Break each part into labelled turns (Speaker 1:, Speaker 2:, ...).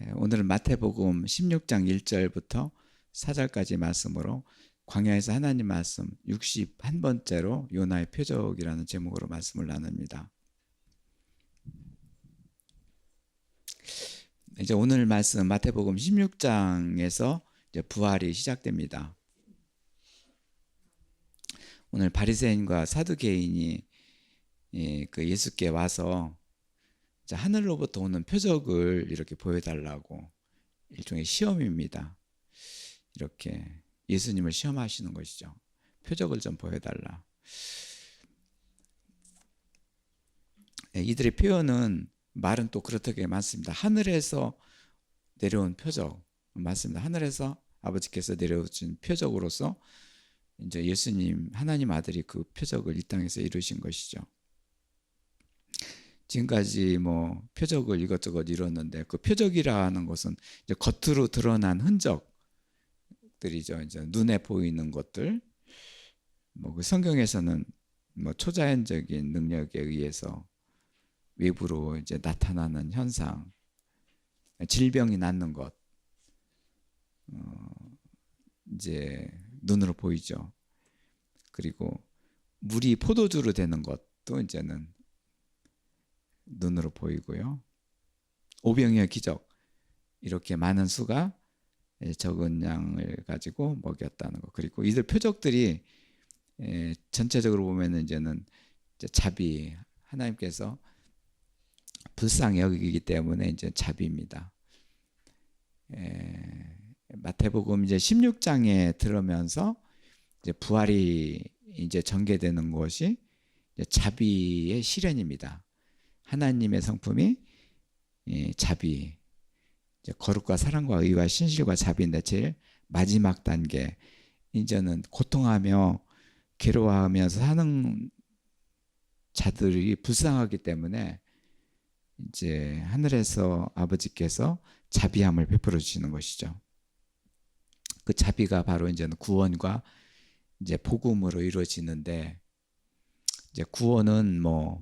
Speaker 1: 오늘은 마태복음 16장 1절부터 4절까지 말씀으로 광야에서 하나님 말씀 61번째로 요나의 표적이라는 제목으로 말씀을 나눕니다. 이제 오늘 말씀 마태복음 16장에서 이제 부활이 시작됩니다. 오늘 바리새인과 사두개인이 그 예수께 와서 하늘로부터 오는 표적을 이렇게 보여달라고, 일종의 시험입니다. 이렇게 예수님을 시험하시는 것이죠. 표적을 좀 보여달라. 이들의 표현은 말은 또 그렇게 많습니다. 하늘에서 내려온 표적 맞습니다. 하늘에서 아버지께서 내려오신 표적으로서 이제 예수님 하나님 아들이 그 표적을 이 땅에서 이루신 것이죠. 지금까지 뭐 표적을 이것저것 이뤘는데 그 표적이라는 것은 이제 겉으로 드러난 흔적들이죠. 이제 눈에 보이는 것들. 뭐 그 성경에서는 뭐 초자연적인 능력에 의해서 외부로 이제 나타나는 현상, 질병이 낫는 것, 이제 눈으로 보이죠. 그리고 물이 포도주로 되는 것도 이제는 눈으로 보이고요. 오병이어 기적, 이렇게 많은 수가 적은 양을 가지고 먹였다는 것. 그리고 이들 표적들이 전체적으로 보면 이제는 자비, 하나님께서 불쌍히 여기기 때문에 이제 자비입니다. 마태복음 이제 16장에 들어오면서 이제 부활이 이제 전개되는 것이 이제 자비의 실현입니다. 하나님의 성품이 자비, 이제 거룩과 사랑과 의와 신실과 자비인데 제일 마지막 단계, 이제는 고통하며 괴로워하면서 사는 자들이 불쌍하기 때문에 이제 하늘에서 아버지께서 자비함을 베풀어 주시는 것이죠. 그 자비가 바로 이제는 구원과 이제 복음으로 이루어지는데, 이제 구원은 뭐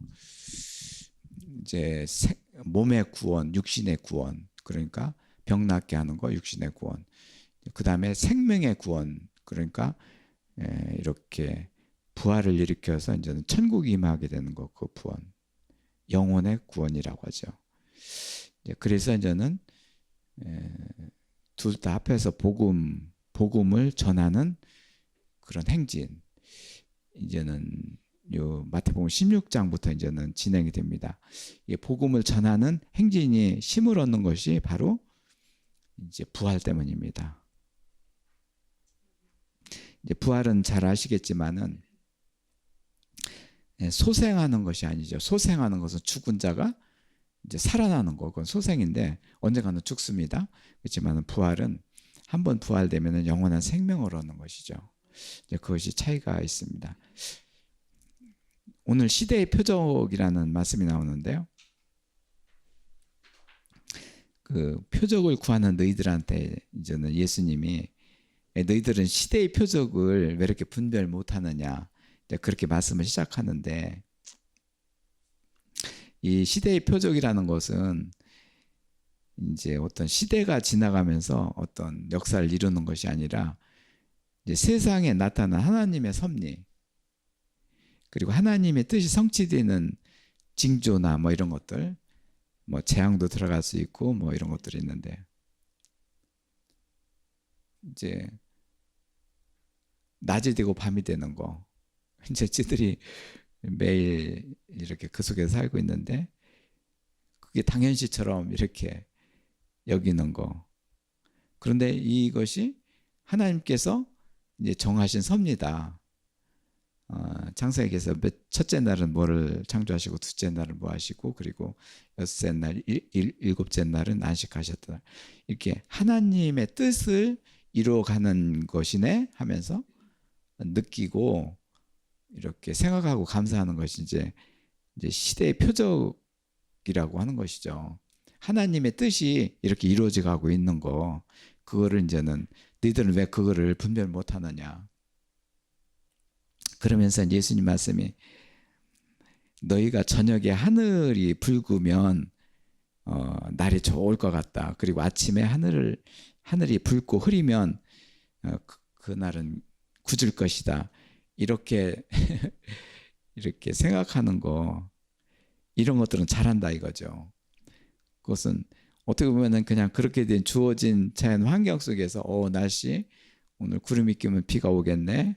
Speaker 1: 이제 몸의 구원, 육신의 구원, 그러니까 병 낫게 하는 거 육신의 구원. 그 다음에 생명의 구원, 그러니까 이렇게 부활을 일으켜서 이제는 천국이 임하게 되는 거, 그 구원, 영혼의 구원이라고 하죠. 그래서 이제는 둘 다 합해서 복음을 전하는 그런 행진, 이제는 요 마태복음 16장부터 이제는 진행이 됩니다. 이 복음을 전하는 행진이 힘을 얻는 것이 바로 이제 부활 때문입니다. 이제 부활은 잘 아시겠지만은 소생하는 것이 아니죠. 소생하는 것은 죽은 자가 이제 살아나는 거, 그건 소생인데 언젠가는 죽습니다. 그렇지만 부활은 한번 부활되면 영원한 생명을 얻는 것이죠. 이제 그것이 차이가 있습니다. 오늘 시대의 표적이라는 말씀이 나오는데요. 그 표적을 구하는 너희들한테 이제는 예수님이 너희들은 시대의 표적을 왜 이렇게 분별 못하느냐, 그렇게 말씀을 시작하는데, 이 시대의 표적이라는 것은 이제 어떤 시대가 지나가면서 어떤 역사를 이루는 것이 아니라 이제 세상에 나타난 하나님의 섭리, 그리고 하나님의 뜻이 성취되는 징조나 뭐 이런 것들, 뭐 재앙도 들어갈 수 있고 뭐 이런 것들이 있는데, 이제 낮이 되고 밤이 되는 거, 이제 지들이 매일 이렇게 그 속에 살고 있는데 그게 당연시처럼 이렇게 여기는 거. 그런데 이것이 하나님께서 이제 정하신 섭리다. 창세기에서 첫째 날은 뭐를 창조하시고 둘째 날은 뭐 하시고 그리고 여섯째 날, 일곱째 날은 안식하셨다. 이렇게 하나님의 뜻을 이루어가는 것이네 하면서 느끼고 이렇게 생각하고 감사하는 것이 이제 시대의 표적이라고 하는 것이죠. 하나님의 뜻이 이렇게 이루어져 가고 있는 거, 그거를 이제는 너희들은 왜 그거를 분별 못하느냐. 그러면서 예수님 말씀이 너희가 저녁에 하늘이 붉으면 날이 좋을 것 같다. 그리고 아침에 하늘이 붉고 흐리면 그날은 굳을 것이다. 이렇게 이렇게 생각하는 거, 이런 것들은 잘한다 이거죠. 그것은 어떻게 보면은 그냥 그렇게 된 주어진 자연 환경 속에서 날씨 오늘 구름이 끼면 비가 오겠네.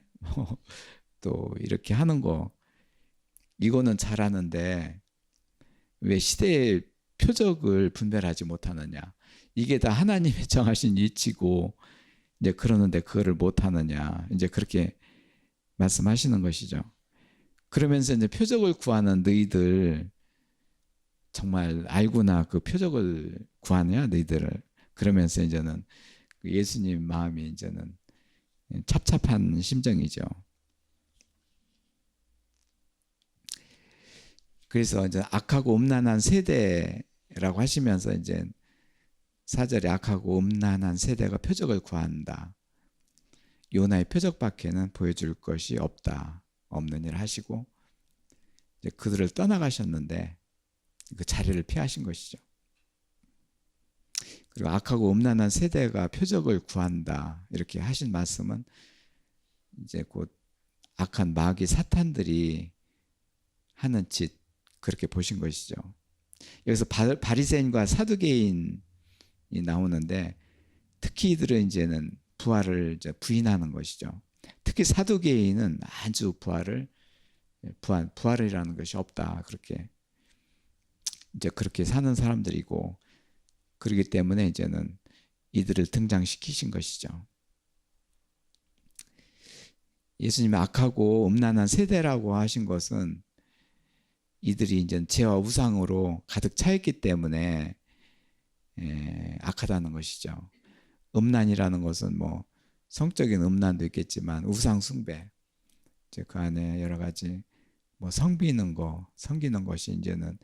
Speaker 1: 또 이렇게 하는 거, 이거는 잘하는데 왜 시대의 표적을 분별하지 못하느냐? 이게 다 하나님의 정하신 이치고 이제 그러는데 그거를 못하느냐? 이제 그렇게 말씀하시는 것이죠. 그러면서 이제 표적을 구하는 너희들 정말 알구나, 그 표적을 구하냐 너희들을. 그러면서 이제는 예수님 마음이 이제는 찹찹한 심정이죠. 그래서 이제 악하고 음란한 세대라고 하시면서 이제 4절에 악하고 음란한 세대가 표적을 구한다. 요나의 표적밖에는 보여줄 것이 없다. 없는 일 하시고 이제 그들을 떠나가셨는데 그 자리를 피하신 것이죠. 그리고 악하고 음란한 세대가 표적을 구한다. 이렇게 하신 말씀은 이제 곧 악한 마귀 사탄들이 하는 짓, 그렇게 보신 것이죠. 여기서 바리새인과 사두개인이 나오는데 특히 이들은 이제는 부활을 이제 부인하는 것이죠. 특히 사두개인은 아주 부활이라는 것이 없다. 그렇게 이제 그렇게 사는 사람들이고, 그렇기 때문에 이제는 이들을 등장시키신 것이죠. 예수님이 악하고 음란한 세대라고 하신 것은 이들이 이제 죄와 우상으로 가득 차 있기 때문에 악하다는 것이죠. 음란이라는 것은 뭐 성적인 음란도 있겠지만 우상 숭배, 이제 그 안에 여러 가지 뭐 섬기는 것이 이제는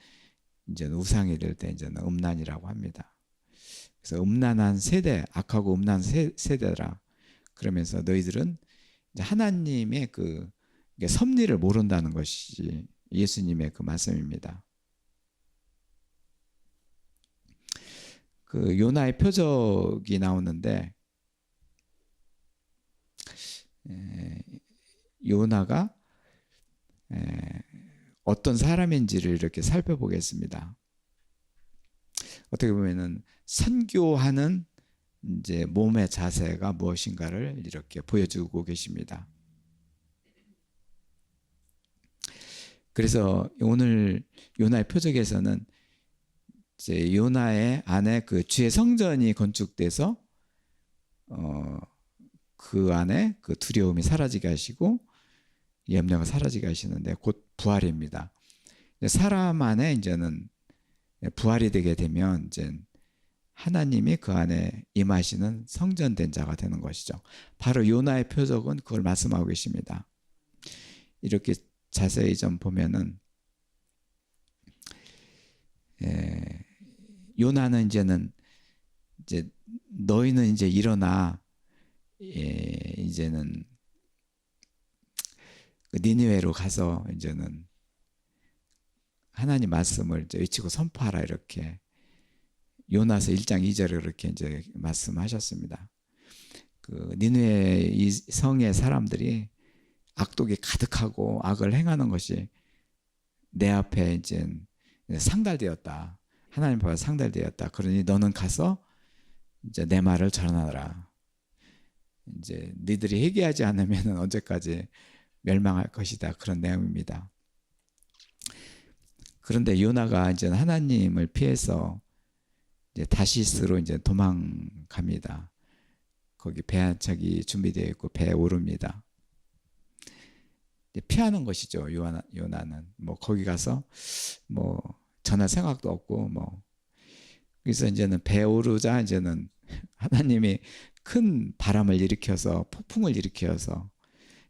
Speaker 1: 우상이 될 때 이제는 음란이라고 합니다. 그래서 음란한 세대, 악하고 음란한 세대라. 그러면서 너희들은 이제 하나님의 그 섭리를 모른다는 것이 예수님의 그 말씀입니다. 그 요나의 표적이 나오는데 요나가 어떤 사람인지를 이렇게 살펴보겠습니다. 어떻게 보면은 선교하는 이제 몸의 자세가 무엇인가를 이렇게 보여주고 계십니다. 그래서 오늘 요나의 표적에서는 이제 요나의 안에 그 주의 성전이 건축돼서 그 안에 그 두려움이 사라지게 하시고 염려가 사라지게 하시는데 곧 부활입니다. 사람 안에 이제는 부활이 되게 되면 이제 하나님이 그 안에 임하시는 성전된 자가 되는 것이죠. 바로 요나의 표적은 그걸 말씀하고 계십니다. 이렇게 자세히 좀 보면은 요나는 이제 너희는 이제 일어나 이제는 니느웨로 가서 이제는 하나님 말씀을 이제 외치고 선포하라, 이렇게 요나서 1장 2절에 그렇게 이제 말씀하셨습니다. 그 니느웨 이 성의 사람들이 악독이 가득하고 악을 행하는 것이 내 앞에 이제 상달되었다. 하나님 앞에 상달되었다. 그러니 너는 가서 이제 내 말을 전하라. 이제 너희들이 회개하지 않으면 언제까지 멸망할 것이다. 그런 내용입니다. 그런데 요나가 이제 하나님을 피해서 이제 다시스로 이제 도망갑니다. 거기 배 한 척이 준비되어 있고 배에 오릅니다. 피하는 것이죠. 요나는 뭐 거기 가서 뭐 전할 생각도 없고 뭐. 그래서 이제는 배에 오르자 이제는 하나님이 큰 바람을 일으켜서 폭풍을 일으켜서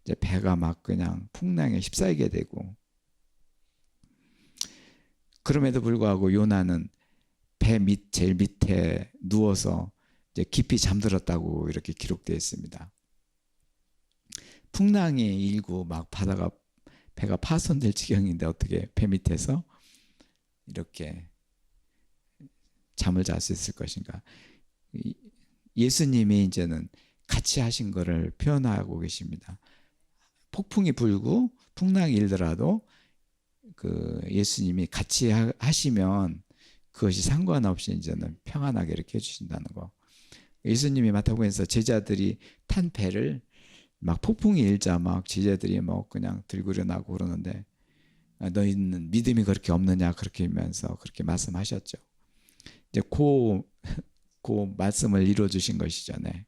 Speaker 1: 이제 배가 막 그냥 풍랑에 휩싸이게 되고, 그럼에도 불구하고 요나는 배 제일 밑에 누워서 이제 깊이 잠들었다고 이렇게 기록되어 있습니다. 풍랑이 일고 막 배가 파손될 지경인데 어떻게 배 밑에서 이렇게 잠을 잘 수 있을 것인가. 예수님이 이제는 같이 하신 것을 표현하고 계십니다. 폭풍이 불고 풍랑이 일더라도 그 예수님이 같이 하시면 그것이 상관없이 이제는 평안하게 이렇게 해주신다는 거. 예수님이 마태복음에서 제자들이 탄 배를 막 폭풍이 일자 막 제자들이 뭐 그냥 들고 일어나고 그러는데 너희는 믿음이 그렇게 없느냐 그렇게 하면서 그렇게 말씀하셨죠. 이제 그 말씀을 이루어 주신 것이죠. 네.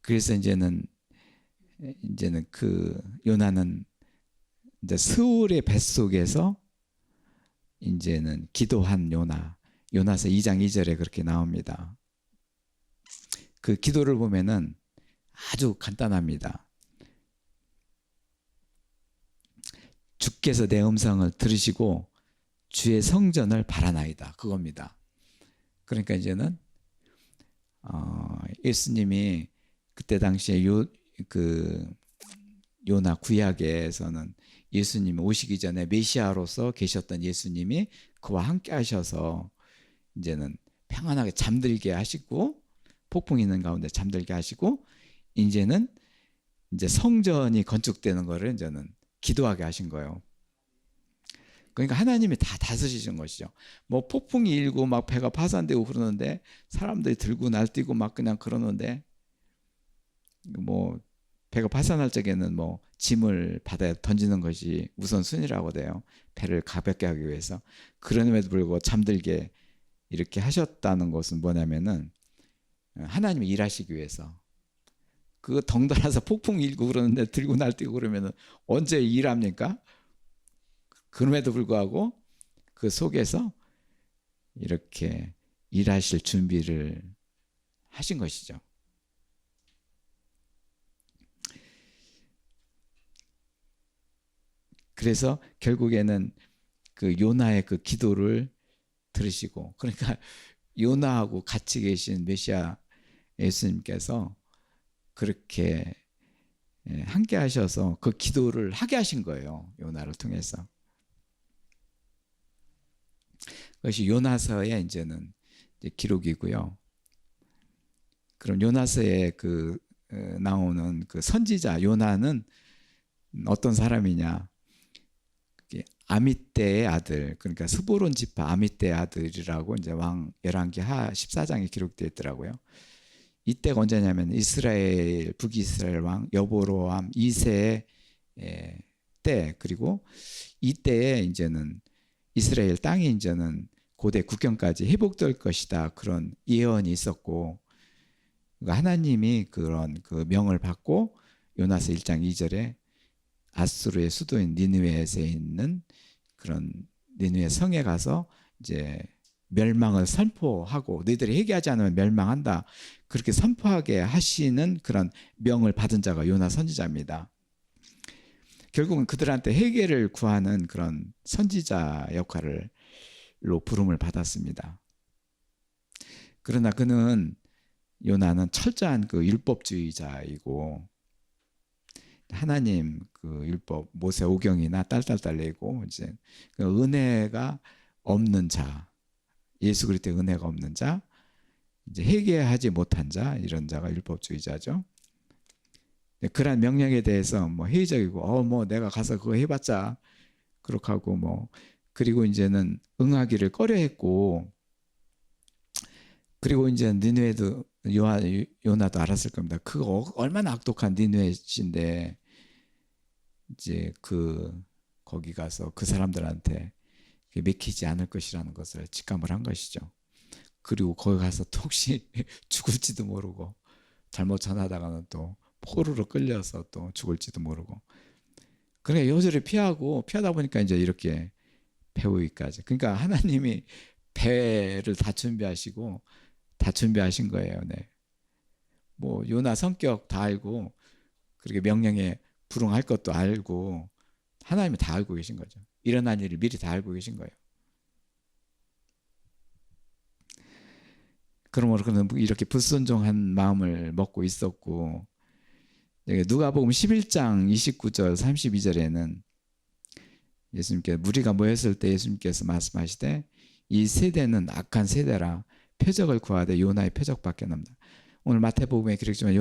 Speaker 1: 그래서 이제는 그 요나는 이제 스올의 뱃속에서 이제는 기도한 요나서 2장 2절에 그렇게 나옵니다. 그 기도를 보면은 아주 간단합니다. 주께서 내 음성을 들으시고 주의 성전을 바라나이다. 그겁니다. 그러니까 이제는 예수님이 그때 당시에 요나 구약에서는 예수님이 오시기 전에 메시아로서 계셨던 예수님이 그와 함께 하셔서 이제는 평안하게 잠들게 하시고 폭풍이 있는 가운데 잠들게 하시고 이제는 이제 성전이 건축되는 거를 이제는 기도하게 하신 거예요. 그러니까 하나님이 다 다스리신 것이죠. 뭐 폭풍이 일고 막 배가 파산되고 그러는데 사람들이 들고 날뛰고 막 그냥 그러는데 뭐 배가 파산할 적에는 뭐 짐을 바다에 던지는 것이 우선순위라고 돼요. 배를 가볍게 하기 위해서. 그럼에도 불구하고 잠들게 이렇게 하셨다는 것은 뭐냐면은 하나님이 일하시기 위해서. 그 덩달아서 폭풍 일고 그러는데 들고 날뛰고 그러면은 언제 일합니까? 그럼에도 불구하고 그 속에서 이렇게 일하실 준비를 하신 것이죠. 그래서 결국에는 그 요나의 그 기도를 들으시고, 그러니까 요나하고 같이 계신 메시아 예수님께서 그렇게 함께 하셔서 그 기도를 하게 하신 거예요. 요나를 통해서. 그것이 요나서의 이제는 기록이고요. 그럼 요나서에 그 나오는 그 선지자 요나는 어떤 사람이냐? 아미떼의 아들, 그러니까 스보론 지파 아미떼의 아들이라고 이제 왕 열왕기하 14장에 기록되어 있더라고요. 이때가 언제냐면 북이스라엘 왕 여보로암 2세의 때, 그리고 이때에 이제는 이스라엘 땅이 이제는 고대 국경까지 회복될 것이다, 그런 예언이 있었고, 그러니까 하나님이 그런 그 명을 받고 요나서 1장 2절에 아수르의 수도인 니느웨에 있는 그런 니느웨 성에 가서 이제 멸망을 선포하고 너희들이 회개하지 않으면 멸망한다, 그렇게 선포하게 하시는 그런 명을 받은 자가 요나 선지자입니다. 결국은 그들한테 회개를 구하는 그런 선지자 역할로 부름을 받았습니다. 그러나 요나는 철저한 그 율법주의자이고 하나님 그 율법 모세 오경이나 딸딸딸 내고 이제 그 은혜가 없는 자, 예수 그리스도의 은혜가 없는 자, 이제 회개하지 못한 자, 이런 자가 율법주의자죠. 그러한 명령에 대해서 뭐 회의적이고 뭐 내가 가서 그거 해봤자 그렇게 하고 뭐, 그리고 이제는 응하기를 꺼려했고, 그리고 이제 니느웨도 요나도 알았을 겁니다. 그거 얼마나 악독한 니느웨인데 이제 거기 가서 그 사람들한테 맥히지 않을 것이라는 것을 직감을 한 것이죠. 그리고 거기 가서 또 혹시 죽을지도 모르고 잘못 전하다가는 또 포로로 끌려서 또 죽을지도 모르고, 그러니까 여전히 피하다 보니까 이제 이렇게 배우기까지. 그러니까 하나님이 배를 다 준비하시고 다 준비하신 거예요. 네. 뭐 요나 성격 다 알고, 그렇게 명령에 불응할 것도 알고, 하나님이 다 알고 계신 거죠. 일어날 일을 미리 다 알고 계신 거예요. 그러므로 그는 이렇게 불순종한 마음을 먹고 있었고, 누가복음 11장 29절 32절에는 예수님께 무리가 모였을 때 예수님께서 말씀하시되 이 세대는 악한 세대라 표적을 구하되 요나의 표적밖에 없다. 오늘 마태복음에 기록지만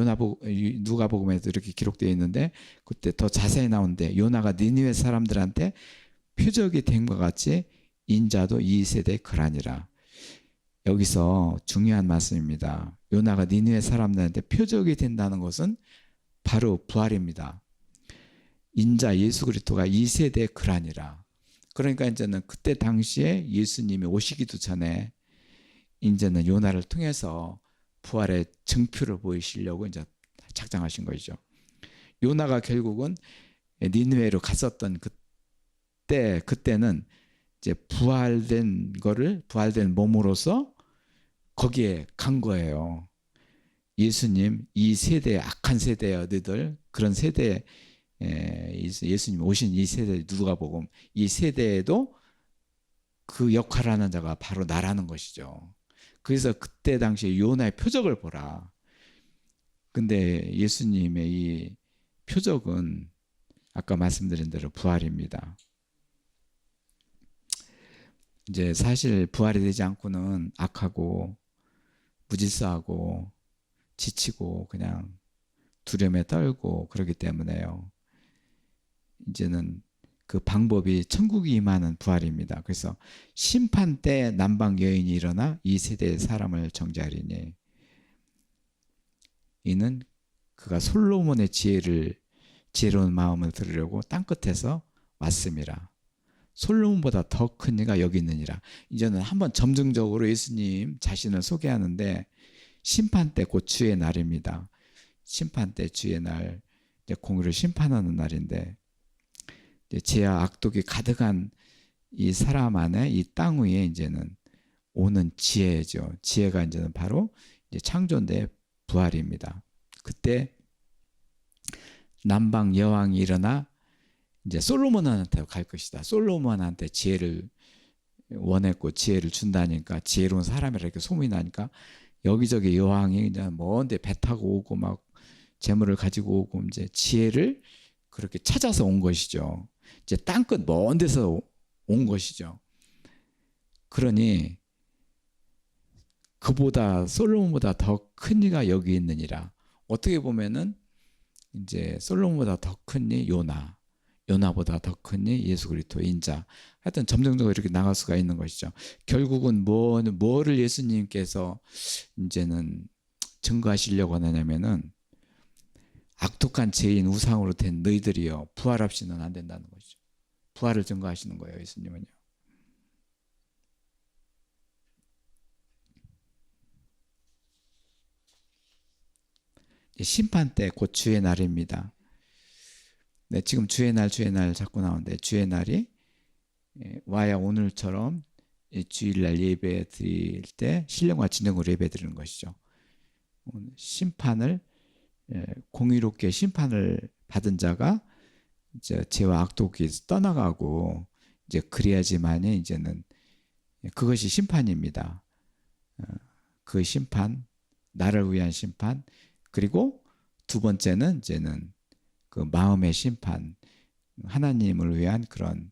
Speaker 1: 누가복음에도 이렇게 기록되어 있는데 그때 더 자세히 나오는데 요나가 니느웨 사람들한테 표적이 된 것 같이 인자도 이 세대에 그러하니라. 여기서 중요한 말씀입니다. 요나가 니느웨 사람들한테 표적이 된다는 것은 바로 부활입니다. 인자 예수 그리스도가 이 세대에 그러하니라. 그러니까 이제는 그때 당시에 예수님이 오시기도 전에 이제는 요나를 통해서 부활의 증표를 보이시려고 이제 작정하신 것이죠. 요나가 결국은 니느웨로 갔었던 그때는 이제 부활된 몸으로서 거기에 간 거예요. 예수님 이 세대 악한 세대야 너희들 그런 세대에 예수님 오신 이 세대 누가복음 이 세대에도 그 역할을 하는 자가 바로 나라는 것이죠. 그래서 그때 당시에 요나의 표적을 보라. 근데 예수님의 이 표적은 아까 말씀드린 대로 부활입니다. 이제 사실 부활이 되지 않고는 악하고 무질서하고 지치고 그냥 두려움에 떨고 그러기 때문에요. 이제는 그 방법이 천국이 임하는 부활입니다. 그래서 심판 때 남방 여인이 일어나 이 세대의 사람을 정죄하리니 이는 그가 솔로몬의 지혜로운 마음을 들으려고 땅끝에서 왔음이라. 솔로몬보다 더 큰 이가 여기 있느니라. 이제는 한번 점증적으로 예수님 자신을 소개하는데 심판 때 곧 주의 날입니다. 심판 때 주의 날, 이제 공의를 심판하는 날인데 죄와 악독이 가득한 이 사람 안에 이 땅 위에 이제는 오는 지혜죠. 지혜가 이제는 바로 이제 창조인데 부활입니다. 그때 남방 여왕이 일어나 이제 솔로몬한테 갈 것이다. 솔로몬한테 지혜를 원했고 지혜를 준다니까 지혜로운 사람이라 이렇게 소문이 나니까 여기저기 여왕이 이제 먼데 배 타고 오고 막 재물을 가지고 오고 이제 지혜를 그렇게 찾아서 온 것이죠. 이제 땅끝 먼 데서 온 것이죠. 그러니 그보다 솔로몬보다 더 큰 이가 여기 있느니라. 어떻게 보면은 이제 솔로몬보다 더 큰 이 요나보다 더 큰 이 예수 그리스도 인자. 하여튼 점점점 이렇게 나갈 수가 있는 것이죠. 결국은 뭐를 예수님께서 이제는 증거하시려고 하느냐면은 악독한 죄인 우상으로 된 너희들이요 부활 없이는 안 된다는 것이죠. 부활을 증거하시는 거예요, 예수님은요. 심판 때 곧 주의 날입니다. 네, 지금 주의 날 자꾸 나오는데 주의 날이 와야 오늘처럼 주일날 예배 드릴 때 신령과 진정으로 예배 드리는 것이죠. 심판을 공의롭게 심판을 받은 자가 이제 죄와 악독이 떠나가고 이제 그래야지만이 이제는 그것이 심판입니다. 그 심판, 나를 위한 심판, 그리고 두 번째는 이제는 그 마음의 심판, 하나님을 위한 그런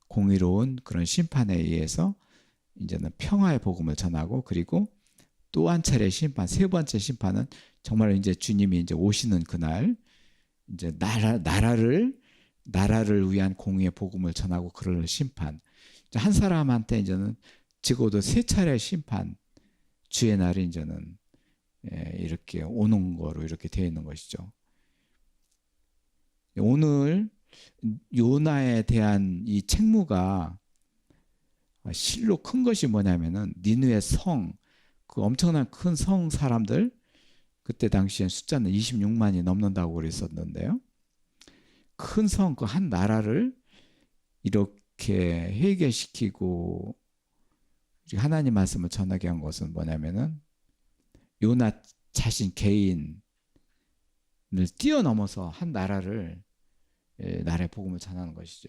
Speaker 1: 공의로운 그런 심판에 의해서 이제는 평화의 복음을 전하고 그리고 또 한 차례 심판, 세 번째 심판은 정말 이제 주님이 이제 오시는 그날 이제 나라를 위한 공의의 복음을 전하고 그럴 심판. 한 사람한테 이제는 적어도 세 차례 심판, 주의 날이 이제는 이렇게 오는 거로 이렇게 되어 있는 것이죠. 오늘 요나에 대한 이 책무가 실로 큰 것이 뭐냐면은 니느웨 성, 그 엄청난 큰 성 사람들 그때 당시엔 숫자는 26만이 넘는다고 그랬었는데요. 큰 성, 그 한 나라를 이렇게 회개시키고 하나님 말씀을 전하게 한 것은 뭐냐면은 요나 자신 개인을 뛰어넘어서 한 나라의 복음을 전하는 것이죠.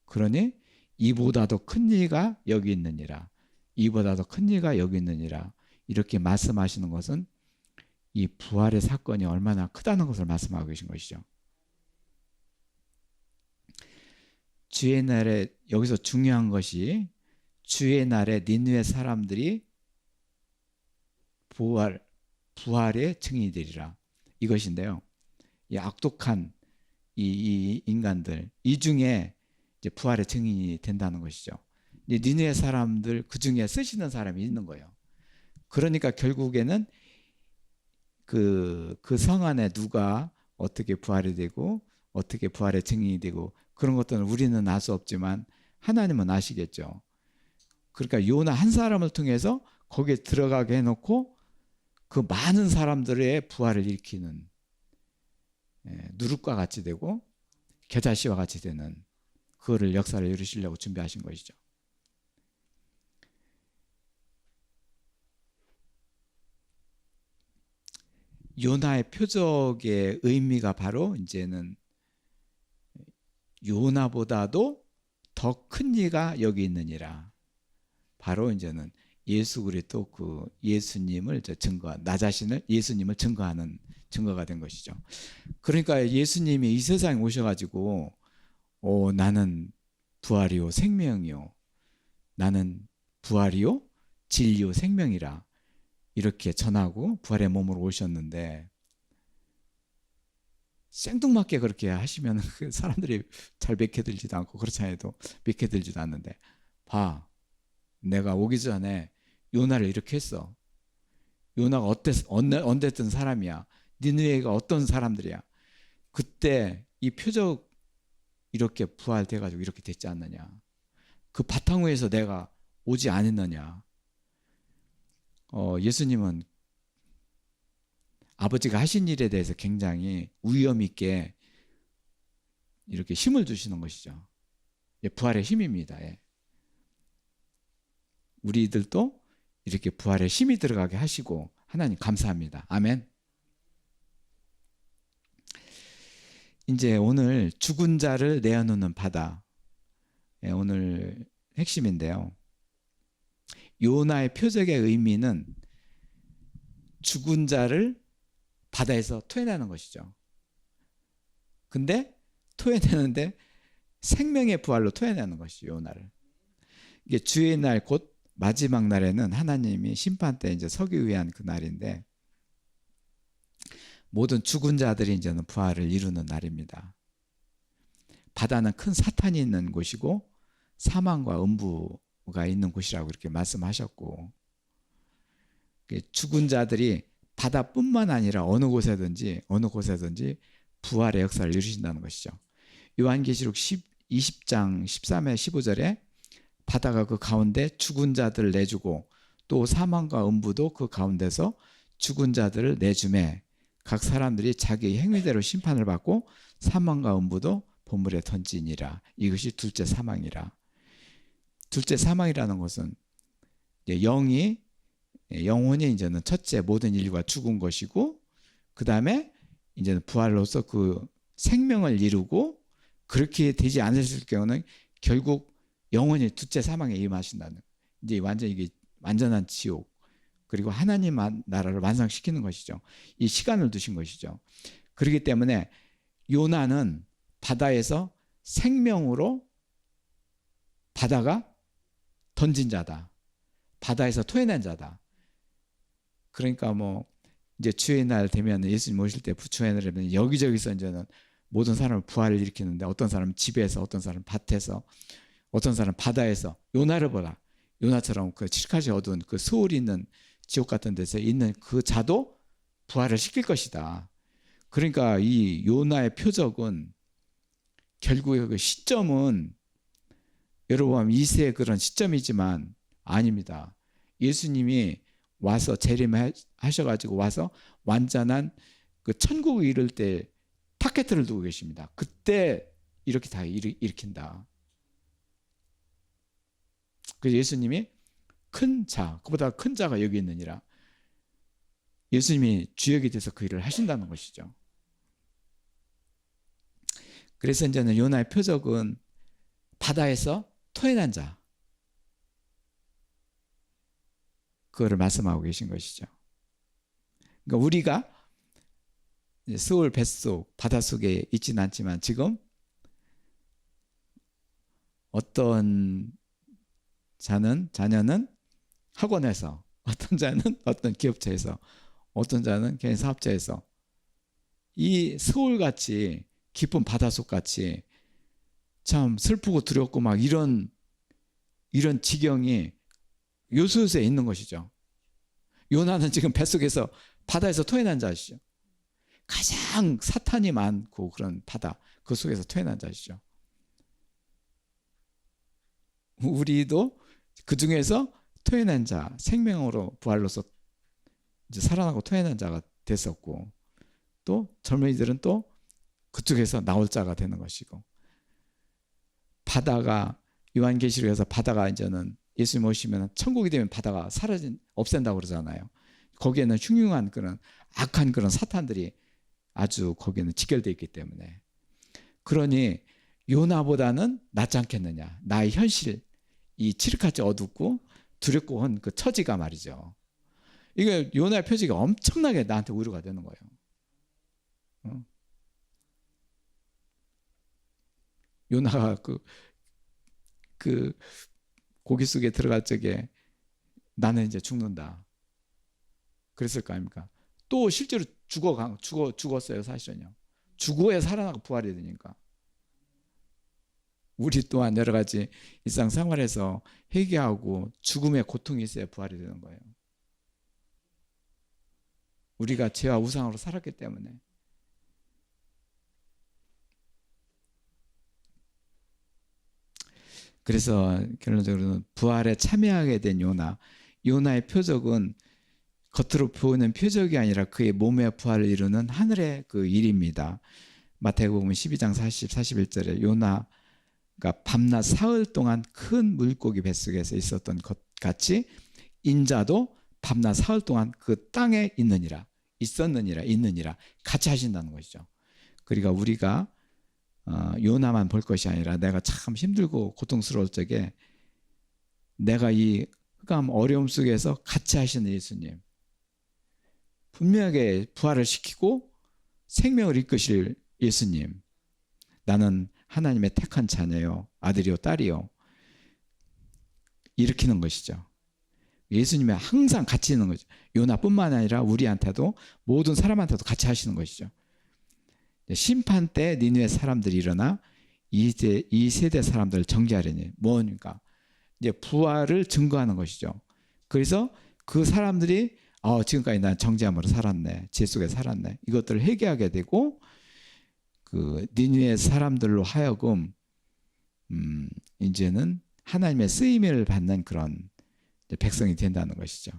Speaker 1: 그러니 이보다도 큰 이가 여기 있느니라. 이보다도 큰 이가 여기 있느니라. 이렇게 말씀하시는 것은 이 부활의 사건이 얼마나 크다는 것을 말씀하고 계신 것이죠. 주의 날에, 여기서 중요한 것이 주의 날에 니느웨 사람들이 부활의 증인이 되리라, 이것인데요. 이 악독한 이 인간들, 이 중에 이제 부활의 증인이 된다는 것이죠. 니느웨 사람들, 그 중에 쓰시는 사람이 있는 거예요. 그러니까 결국에는 그 성 안에 누가 어떻게 부활이 되고 어떻게 부활의 증인이 되고 그런 것들은 우리는 알 수 없지만 하나님은 아시겠죠. 그러니까 요나 한 사람을 통해서 거기에 들어가게 해놓고 그 많은 사람들의 부활을 일으키는, 누룩과 같이 되고 겨자씨와 같이 되는 그거를 역사를 이루시려고 준비하신 것이죠. 요나의 표적의 의미가 바로 이제는 요나보다도 더 큰 이가 여기 있느니라. 바로 이제는 예수 그리스도, 그 예수님을 나 자신을 예수님을 증거하는 증거가 된 것이죠. 그러니까 예수님이 이 세상에 오셔가지고 나는 부활이요 생명이요, 나는 부활이요 진리요 생명이라 이렇게 전하고 부활의 몸으로 오셨는데, 생뚱맞게 그렇게 하시면 사람들이 잘 믿게들지도 않고 그렇지 않아도 믿게들지도 않는데, 봐, 내가 오기 전에 요나를 이렇게 했어. 요나가 어땠던 사람이야, 니느웨가 어떤 사람들이야, 그때 이 표적 이렇게 부활돼 가지고 이렇게 됐지 않느냐, 그 바탕 위에서 내가 오지 않았느냐. 예수님은 아버지가 하신 일에 대해서 굉장히 위엄 있게 이렇게 힘을 주시는 것이죠. 부활의 힘입니다. 우리들도 이렇게 부활의 힘이 들어가게 하시고 하나님 감사합니다. 아멘. 이제 오늘 죽은 자를 내어놓는 바다, 오늘 핵심인데요. 요나의 표적의 의미는 죽은 자를 바다에서 토해내는 것이죠. 근데 토해내는데 생명의 부활로 토해내는 것이죠, 요나를. 이게 주의 날, 곧 마지막 날에는 하나님이 심판 때 이제 서기 위한 그 날인데, 모든 죽은 자들이 이제는 부활을 이루는 날입니다. 바다는 큰 사탄이 있는 곳이고 사망과 음부가 있는 곳이라고 이렇게 말씀하셨고, 죽은 자들이 바다뿐만 아니라 어느 곳에든지 부활의 역사를 이루신다는 것이죠. 요한계시록 20장 13에 15절에 바다가 그 가운데 죽은 자들을 내주고 또 사망과 음부도 그 가운데서 죽은 자들을 내주매 각 사람들이 자기 행위대로 심판을 받고 사망과 음부도 보물에 던지니라. 이것이 둘째 사망이라. 둘째 사망이라는 것은 영혼이 이제는 첫째 모든 인류가 죽은 것이고, 그 다음에 이제는 부활로서 그 생명을 이루고, 그렇게 되지 않았을 경우는 결국 영혼이 둘째 사망에 임하신다는, 이제 이게 완전한 지옥, 그리고 하나님 나라를 완성시키는 것이죠. 이 시간을 두신 것이죠. 그렇기 때문에 요나는 바다에서 생명으로 바다가 던진 자다, 바다에서 토해낸 자다. 그러니까 이제 주의 날 되면, 예수님 오실 때 주의 날 되면 여기저기서 이제는 모든 사람을 부활을 일으키는데, 어떤 사람은 집에서, 어떤 사람은 밭에서, 어떤 사람은 바다에서. 요나를 보라. 요나처럼 그 칠흑이 어두운 그 소울이 있는 지옥 같은 데서 있는 그 자도 부활을 시킬 것이다. 그러니까 이 요나의 표적은 결국에 그 시점은 여러분 2세의 그런 시점이지만 아닙니다. 예수님이 와서 재림하셔가지고 와서 완전한 그 천국에 이를 때 타켓을 두고 계십니다. 그때 이렇게 다 일으킨다. 그래서 예수님이 큰 자, 그보다 큰 자가 여기 있느니라. 예수님이 주역이 돼서 그 일을 하신다는 것이죠. 그래서 이제는 요나의 표적은 바다에서 토해난 자, 그거를 말씀하고 계신 것이죠. 그러니까 우리가 스올 뱃속 바닷속에 있지는 않지만 지금 어떤 자녀는 학원에서, 어떤 자는 어떤 기업체에서, 어떤 자는 개인 사업자에서, 이 서울같이 깊은 바닷속같이 참 슬프고 두렵고 막 이런 지경이 요소수에 있는 것이죠. 요나는 지금 뱃속에서 바다에서 토해난 자시죠. 가장 사탄이 많고 그런 바다, 그 속에서 토해난 자시죠. 우리도 그 중에서 토해난 자, 생명으로 부활로서 이제 살아나고 토해난 자가 됐었고, 또 젊은이들은 또 그쪽에서 나올 자가 되는 것이고, 바다가 요한계시록에서 바다가 이제는 예수님 오시면 천국이 되면 바다가 없앤다고 그러잖아요. 거기에는 흉흉한 그런 악한 그런 사탄들이 아주 거기는 직결되어 있기 때문에, 그러니 요나보다는 낫지 않겠느냐. 나의 현실, 이 칠흑같이 어둡고 두렵고 한 그 처지가 말이죠. 이게 요나의 표지가 엄청나게 나한테 위로가 되는 거예요. 요나가 그 고기 속에 들어갈 적에 나는 이제 죽는다 그랬을 거 아닙니까? 또 실제로 죽었어요. 사실은요. 죽어야 살아나고 부활이 되니까. 우리 또한 여러 가지 일상생활에서 회개하고 죽음의 고통이 있어야 부활이 되는 거예요. 우리가 죄와 우상으로 살았기 때문에. 그래서 결론적으로는 부활에 참여하게 된 요나의 표적은 겉으로 보이는 표적이 아니라 그의 몸의 부활을 이루는 하늘의 그 일입니다. 마태복음 12장 41절에 요나가 밤낮 사흘 동안 큰 물고기 뱃속에서 있었던 것 같이 인자도 밤낮 사흘 동안 그 땅에 있느니라 같이 하신다는 것이죠. 그러니까 우리가 요나만 볼 것이 아니라 내가 참 힘들고 고통스러울 적에 내가 이 흑암 어려움 속에서 같이 하시는 예수님, 분명하게 부활을 시키고 생명을 이끄실 예수님, 나는 하나님의 택한 자녀요, 아들이요 딸이요, 일으키는 것이죠. 예수님이 항상 같이 있는 거죠. 요나뿐만 아니라 우리한테도, 모든 사람한테도 같이 하시는 것이죠. 심판 때 니느웨 사람들이 일어나 이 세대 사람들을 정죄하려니, 뭐니까 이제 부활을 증거하는 것이죠. 그래서 그 사람들이 지금까지 난 정죄함으로 살았네, 죄 속에 살았네, 이것들을 회개하게 되고, 그 니느웨 사람들로 하여금 이제는 하나님의 쓰임을 받는 그런 백성이 된다는 것이죠.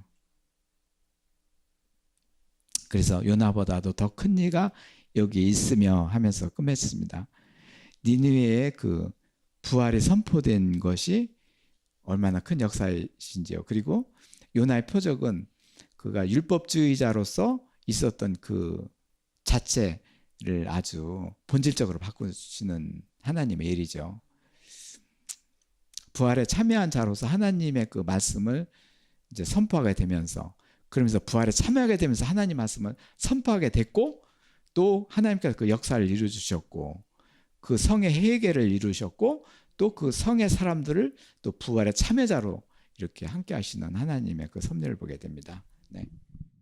Speaker 1: 그래서 요나보다도 더 큰 이가 여기 있으며 하면서 끝맺습니다. 니느웨의 그 부활이 선포된 것이 얼마나 큰 역사이신지요. 그리고 요나의 표적은 그가 율법주의자로서 있었던 그 자체를 아주 본질적으로 바꾸시는 하나님의 일이죠. 부활에 참여한 자로서 하나님의 그 말씀을 이제 선포하게 되면서, 그러면서 부활에 참여하게 되면서 하나님 말씀을 선포하게 됐고, 또 하나님께서 그 역사를 이루어 주셨고, 그 성의 회개를 이루셨고, 또 그 성의 사람들을 또 부활의 참여자로 이렇게 함께 하시는 하나님의 그 섭리를 보게 됩니다. 네.